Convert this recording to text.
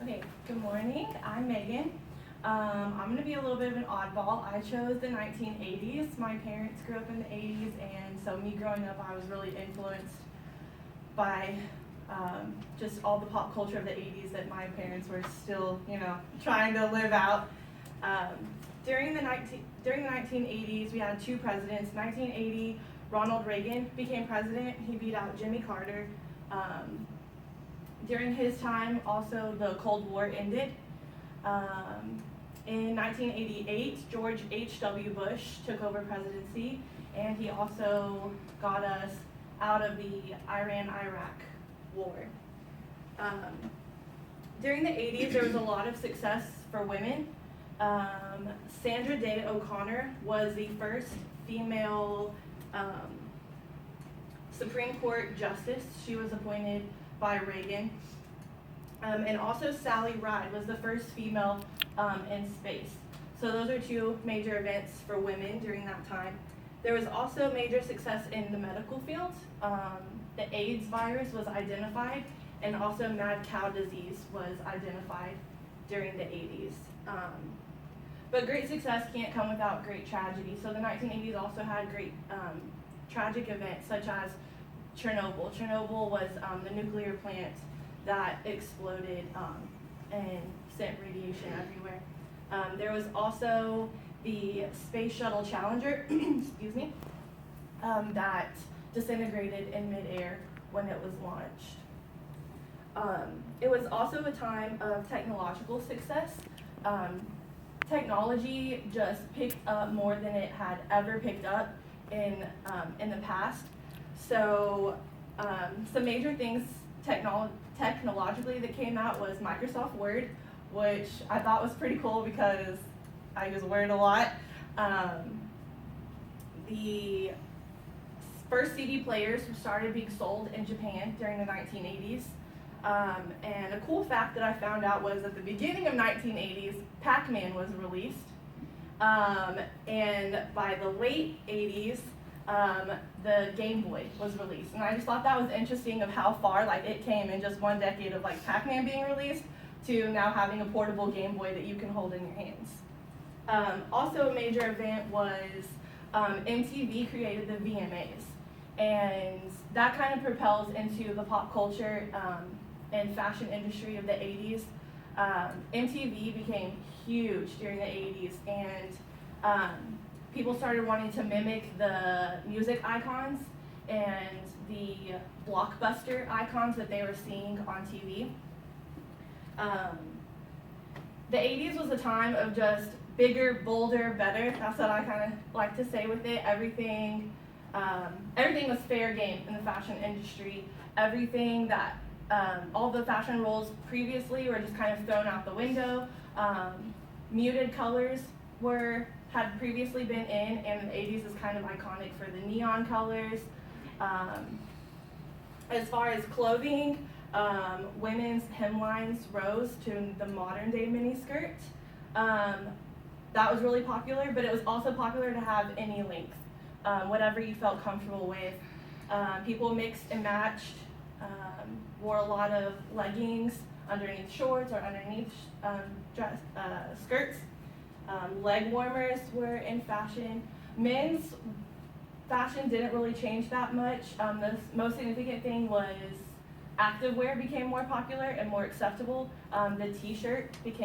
Okay, good morning. I'm Megan. I'm going to be a little bit of an oddball. I chose the 1980s. My parents grew up in the 80s, and so me growing up, I was really influenced by just all the pop culture of the 80s that my parents were still, trying to live out. Um, during the 1980s, we had two presidents. 1980, Ronald Reagan became president. He beat out Jimmy Carter. During his time, also the Cold War ended. In 1988, George H.W. Bush took over presidency, and he also got us out of the Iran-Iraq war. During the 80s, there was a lot of success for women. Sandra Day O'Connor was the first female Supreme Court justice. She was appointed by Reagan. And also Sally Ride was the first female in space. So those are two major events for women during that time. There was also major success in the medical field. The AIDS virus was identified, and also mad cow disease was identified during the 80s. But great success can't come without great tragedy. So the 1980s also had great tragic events such as Chernobyl. Chernobyl was the nuclear plant that exploded and sent radiation everywhere. There was also the Space Shuttle Challenger, excuse me, that disintegrated in midair when it was launched. It was also a time of technological success. Technology just picked up more than it had ever picked up in the past. So some major things technologically that came out was Microsoft Word, which I thought was pretty cool because I use Word a lot. The first CD players started being sold in Japan during the 1980s. And a cool fact that I found out was at the beginning of 1980s, Pac-Man was released. And by the late 80s, the Game Boy was released. And I just thought that was interesting of how far it came in just one decade of Pac-Man being released to now having a portable Game Boy that you can hold in your hands. Also a major event was MTV created the VMAs. And that kind of propels into the pop culture and fashion industry of the 80s. MTV became huge during the 80s, and people started wanting to mimic the music icons and the blockbuster icons that they were seeing on TV. The 80s was a time of just bigger, bolder, better. That's what I kind of like to say with it. Everything was fair game in the fashion industry. Everything that all the fashion rules previously were just kind of thrown out the window. Muted colors had previously been in, and the 80s is kind of iconic for the neon colors. As far as clothing, women's hemlines rose to the modern day miniskirt. That was really popular, but it was also popular to have any length, whatever you felt comfortable with. People mixed and matched, wore a lot of leggings underneath shorts or underneath skirts. Leg warmers were in fashion. Men's fashion didn't really change that much. The most significant thing was activewear became more popular and more acceptable. The t-shirt became